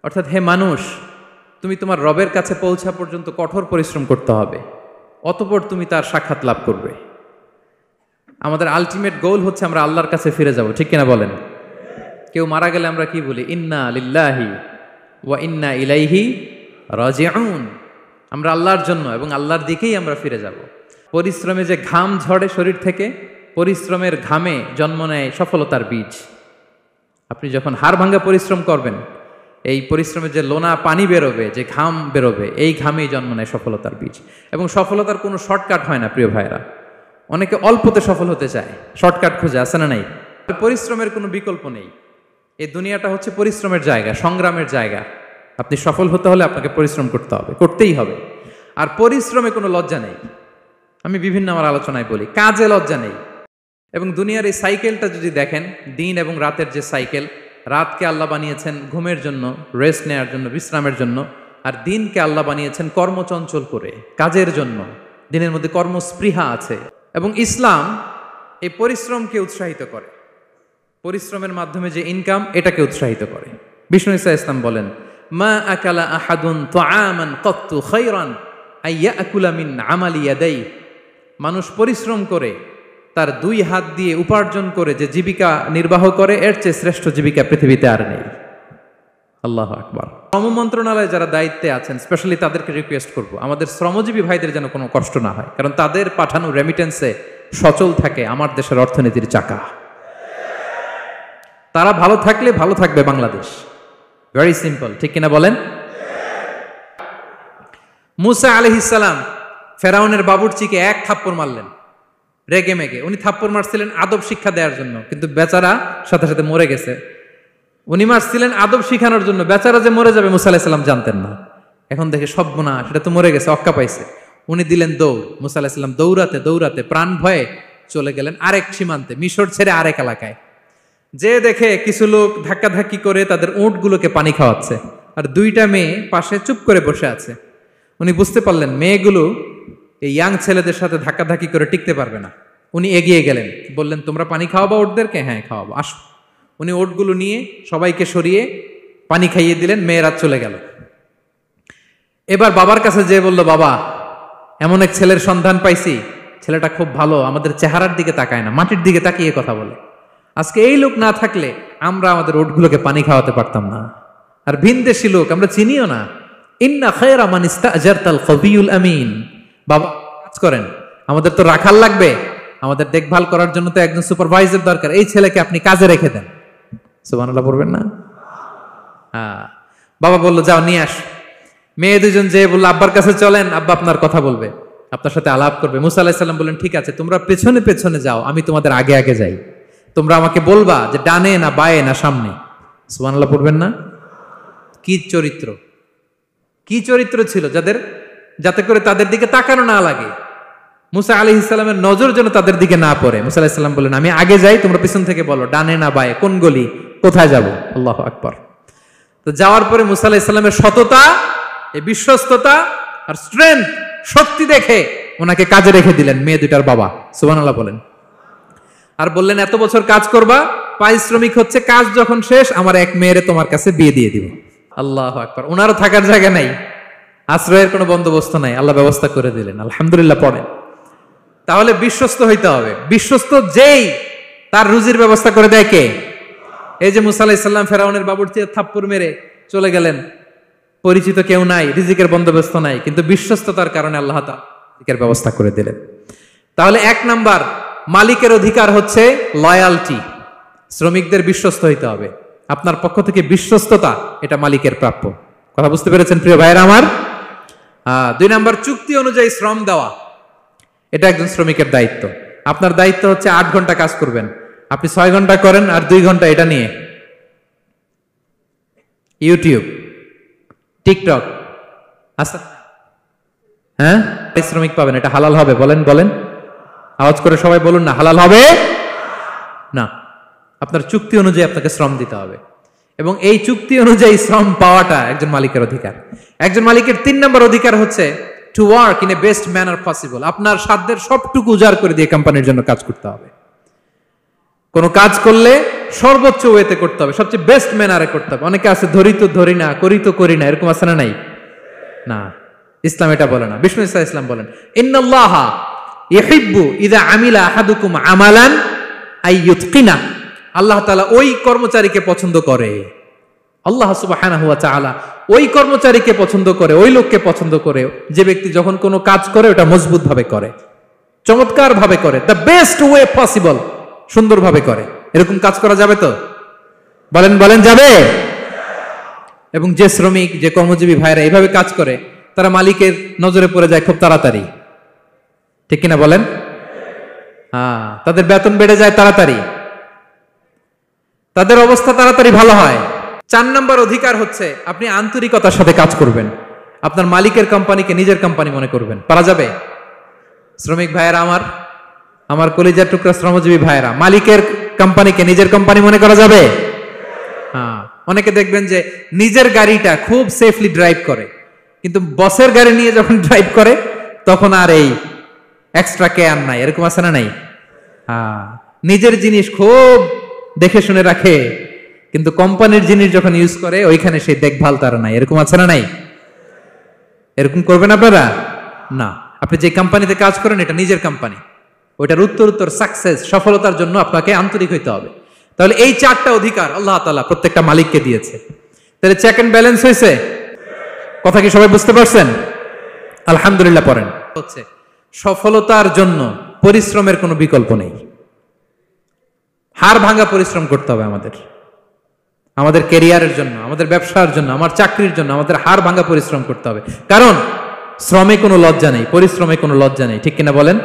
অর্থাৎ হে মানুষ, তুমি তোমার রবের কাছে পৌঁছা পর্যন্ত কঠোর পরিশ্রম করতে হবে, অতঃপর তুমি তার সাক্ষাৎ লাভ করবে। আমাদের আলটিমেট গোল হচ্ছে আমরা আল্লাহর কাছে ফিরে যাব, ঠিক কিনা বলেন? কেউ মারা গেলে আমরা কি বলি? ইন্না লিল্লাহি ওয়া ইন্না ইলাইহি রাজিউন। আমরা আল্লাহর জন্য এবং আল্লাহর দিকেই আমরা ফিরে যাব। পরিশ্রমে যে ঘাম ঝরে শরীর থেকে, পরিশ্রমের ঘামে জন্ম নেয় সফলতার বীজ। আপনি যখন হাড় ভাঙা পরিশ্রম করবেন, এই পরিশ্রমে যে লোনা পানি বেরোবে, যে ঘাম বেরোবে, এই ঘামেই জন্ম নেয় সফলতার বীজ। এবং সফলতার কোনো শর্টকাট হয় না প্রিয় ভাইরা। অনেকে অল্পতে সফল হতে চায়, শর্টকাট খুঁজে, আছে না নাই? পরিশ্রমের কোনো বিকল্প নেই। এই দুনিয়াটা হচ্ছে পরিশ্রমের জায়গা, সংগ্রামের জায়গা। আপনি সফল হতে হলে আপনাকে পরিশ্রম করতে হবে, করতেই হবে। আর পরিশ্রমে কোনো লজ্জা নেই। আমি বিভিন্ন আমার আলোচনায় বলি, কাজে লজ্জা নেই। এবং দুনিয়ার এই সাইকেলটা যদি দেখেন, দিন এবং রাতের যে সাইকেল, রাতকে আল্লাহ বানিয়েছেন ঘুমের জন্য, রেস্ট নেওয়ার জন্য, বিশ্রামের জন্য, আর দিনকে আল্লাহ বানিয়েছেন কর্মচঞ্চল করে, কাজের জন্য। দিনের মধ্যে কর্মস্পৃহা আছে। এবং ইসলাম এই পরিশ্রমকে উৎসাহিত করে, পরিশ্রমের মাধ্যমে যে ইনকাম, এটাকে উৎসাহিত করে। বিষ্ণু ঈসা ইসলাম বলেন, মা আকালা আহাদুন তুআমান কাত্তু খায়রান আইয়াকুলা মিন আমালি ইয়াদাই। মানুষ পরিশ্রম করে তার দুই হাত দিয়ে উপার্জন করে যে জীবিকা নির্বাহ করে, এর চেয়ে শ্রেষ্ঠ জীবিকা পৃথিবীতে আর নেই। আল্লাহু আকবার। শ্রম মন্ত্রণালয়ে যারা দায়িত্বে আছেন, স্পেশালি তাদেরকে রিকোয়েস্ট করব, আমাদের শ্রমজীবী ভাইদের যেন কোনো কষ্ট না হয়, কারণ তাদের পাঠানো রেমিটেন্সে সচল থাকে আমার দেশের অর্থনীতির চাকা। তারা ভালো থাকলে ভালো থাকবে বাংলাদেশ। ভেরি সিম্পল, ঠিক কিনা বলেন? মুসা আলাইহিস সালাম ফেরাউনের বাবুর্চিকে এক থাপ্পড় মারলেন রেগে মেগে। উনি থাপ্পড় মারছিলেন আদব শিক্ষা দেওয়ার জন্য, কিন্তু বেচারা সাথে সাথে মরে গেছে। উনি মারছিলেন আদব শিখানোর জন্য, বেচারা যে মরে যাবে মুসা আলাইহিস সালাম জানতেন না। এখন দেখে সর্বনা, সেটা তো মরে গেছে, অক্কা পাইছে। উনি দিলেন দৌড়। মুসা আলাইহিস সালাম দৌড়াতে দৌড়াতে প্রাণ ভয়ে চলে গেলেন আরেক সীমান্তে, মিশর ছেড়ে আরেক এলাকায়। যে দেখে কিছু লোক ধাক্কাধাক্কি করে তাদের উটগুলোকে পানি খাওয়াচ্ছে, আর দুইটা মেয়ে পাশে চুপ করে বসে আছে। উনি বুঝতে পারলেন মেয়েগুলো এই ইয়াং ছেলেদের সাথে ধাক্কাধাক্কি করে টিকতে পারবে না। উনি এগিয়ে গেলেন, বললেন, তোমরা পানি খাওয়াবো ওটদেরকে? হ্যাঁ খাওয়াবো, আসো। উনি ওটগুলো নিয়ে সবাইকে সরিয়ে পানি খাইয়ে দিলেন, মেয়েরা চলে গেল। এবার বাবার কাছে যেয়ে বলল, বাবা, এমন এক ছেলের সন্ধান পাইছি, ছেলেটা খুব ভালো, আমাদের চেহারার দিকে তাকায় না, মাটির দিকে তাকিয়ে কথা বলে। আজকে এই লোক না থাকলে আমরা আমাদের ওটগুলোকে পানি খাওয়াতে পারতাম না। আর ভিনদেশী লোক, আমরা চিনিও না। ইন্না খায়রা মান ইস্তাজারতাল কবিয়ুল আমিন। বাবা কাজ করেন, আমাদের তো রাখাল লাগবে, আমাদের দেখভাল করার জন্য তো একজন সুপারভাইজার দরকার, এই ছেলেকে আপনি কাজে রেখে দেন। সুবহানাল্লাহ পড়বেন না? হ্যাঁ। বাবা বলল, যাও নিয়ে আস। মেয়ে দুজন যেয়ে বললো, আব্বার কাছে চলেন, আব্বা আপনার কথা বলবে, আপনার সাথে আলাপ করবে। মুসা আলাইহিস সালাম বললেন, ঠিক আছে, তোমরা পেছনে পেছনে যাও, আমি তোমাদের আগে আগে যাই। তোমরা আমাকে বলবা যে ডানে না বায়ে না সামনে। সুবহানাল্লাহ পড়বেন না? কি চরিত্র, কি চরিত্র ছিল যাতে করে তাদের দিকে তাকানো না লাগে, মুসা আলাইহিস সালামের নজর যেন তাদের দিকে না পড়ে। মুসা আলাইহিস সালাম বললেন, আমি আগে যাই, তোমরা পিছন থেকে বলো ডানে না বায়ে, কোন গলি, কোথায় যাব। আল্লাহু আকবার। তো যাওয়ার পরে মুসা আলাইহিস সালামের সততা, এই বিশ্বস্ততা আর স্ট্রেংথ, শক্তি দেখে ওনাকে কাজে রেখে দিলেন, মেয়ে দুটার বাবা। সুবহানাল্লাহ বলেন। আর বললেন, এত বছর কাজ করবা, পারিশ্রমিক হচ্ছে কাজ যখন শেষ আমার এক মেয়েরে তোমার কাছে বিয়ে দিয়ে দিব। আল্লাহু আকবার। ওনারও থাকার জায়গা নাই, আশ্রয়ের কোনো বন্দোবস্ত নাই, আল্লাহ ব্যবস্থা করে দিলেন। আলহামদুলিল্লাহ পড়েন। তাহলে বিশ্বস্ত হইতে হবে। বিশ্বস্ত যেই, তার রুজির ব্যবস্থা করে দেয় কে? এই যে মুসা আলাইহিস সালাম ফেরাউনের বাবুর্চি থাপ্পড় মেরে চলে গেলেন, পরিচিত কেউ নাই, রিজিকের বন্দোবস্ত নাই, কিন্তু বিশ্বস্ততার কারণে আল্লাহ তাআলা রিজিকের ব্যবস্থা করে দিলেন। তাহলে এক নাম্বার মালিকের অধিকার হচ্ছে লয়ালটি। শ্রমিকদের বিশ্বস্ত হইতে হবে। আপনার পক্ষ থেকে বিশ্বস্ততা, এটা মালিকের প্রাপ্য। কথা বুঝতে পেরেছেন প্রিয় ভাইয়েরা আমার? দুই নাম্বার, চুক্তি অনুযায়ী শ্রম দেওয়া, এটা একজন শ্রমিকের দায়িত্ব। আপনার দায়িত্ব হচ্ছে 8 ঘন্টা কাজ করবেন, আপনি 6 ঘন্টা করেন, আর 2 ঘন্টা এটা নিয়ে ইউটিউব, টিকটক, আচ্ছা হ্যাঁ, শ্রমিক পাবেন, এটা হালাল হবে? বলেন বলেন, আওয়াজ করে সবাই বলুন না, হালাল হবে না। আপনার চুক্তি অনুযায়ী আপনাকে শ্রম দিতে হবে, এবং এই চুক্তি অনুযায়ী শ্রম পাওয়াটা একজন মালিকের অধিকার। একজন মালিকের 3 নম্বর অধিকার হচ্ছে to work in a best manner possible. আপনার সাধ্যের সবটুকু উজাড় করে দিয়ে কোম্পানির জন্য কাজ করতে হবে। কোনো কাজ করলে সর্বোচ্চ ওয়েতে করতে হবে, সবচেয়ে বেস্ট ম্যানারে করতে হবে। অনেকে আছে ধরি তো ধরি না, করি তো করি না, এরকম আছে না নাই? না, ইসলাম এটা বলে না। বিষ্ণু ইসলাম বলেন ইন্নাল্লাহা ইউহিব্বু ইযা আমিলা আহাদুকুম আমালান আইয়ুতকিনা, আল্লাহ তাআলা ওই কর্মচারীকে পছন্দ করে, আল্লাহ সুবহানাহু ওয়া তাআলা ওই কর্মচারীকে পছন্দ করে, ওই লোককে পছন্দ করে যে ব্যক্তি যখন কোনো কাজ করে ওটা মজবুত ভাবে করে, চমৎকার ভাবে করে, দ্য বেস্ট ওয়ে পসিবল, সুন্দরভাবে করে। এরকম কাজ করা যাবে তো? বলেন বলেন যাবে? এবং যে শ্রমিক, যে কর্মজীবী ভাইরা এইভাবে কাজ করে তারা মালিকের নজরে পড়ে যায় খুব তাড়াতাড়ি, ঠিক কিনা বলেন? হ্যাঁ, তাদের বেতন বেড়ে যায় তাড়াতাড়ি, তাদের অবস্থা তাড়াতাড়ি ভালো হয়। 4 নম্বর অধিকার হচ্ছে আপনি আন্তরিকতার সাথে কাজ করবেন, আপনার মালিকের কোম্পানিকে নিজের কোম্পানি মনে করবেন। পারা যাবে? শ্রমিক ভাইয়েরা আমার কলিজার টুকরা শ্রমজীবী ভাইয়েরা, মালিকের কোম্পানিকে নিজের কোম্পানি মনে করা যাবে? হ্যাঁ, অনেকে দেখবেন যে নিজের গাড়িটা খুব সেফলি ড্রাইভ করে, কিন্তু বসের গাড়ি নিয়ে যখন ড্রাইভ করে তখন আর এই এক্সট্রা কেয়ার নাই, এরকম আছে না নাই? হ্যাঁ, নিজের জিনিস খুব দেখে শুনে রাখে, কিন্তু কোম্পানির জিনিস যখন ইউজ করে ওইখানে সেই দেখভাল তার নাই, এরকম আছে না নাই? এরকম করবেন আপনারা? না, আপনি যে কোম্পানিতে কাজ করেন এটা নিজের কোম্পানি, ওইটার উত্তর সাকসেস, সফলতার জন্য আপনাকে আন্তরিক হইতে হবে। তাহলে এই 4টা অধিকার আল্লাহ তাআলা প্রত্যেকটা মালিককে দিয়েছে। তাহলে চেক এন্ড ব্যালেন্স হয়েছে? কথা কি সবাই বুঝতে পারছেন? আলহামদুলিল্লাহ পড়েন। হচ্ছে সফলতার জন্য পরিশ্রমের কোনো বিকল্প নেই, হাড় ভাঙা পরিশ্রম করতে হবে আমাদের ক্যারিয়ারের জন্য, আমাদের ব্যবসার জন্য, আমার চাকরির জন্য আমাদের হাড় ভাঙা পরিশ্রম করতে হবে। কারণ শ্রমে কোনো লজ্জা নেই, পরিশ্রমে কোনো লজ্জা নেই, ঠিক কিনা বলেন?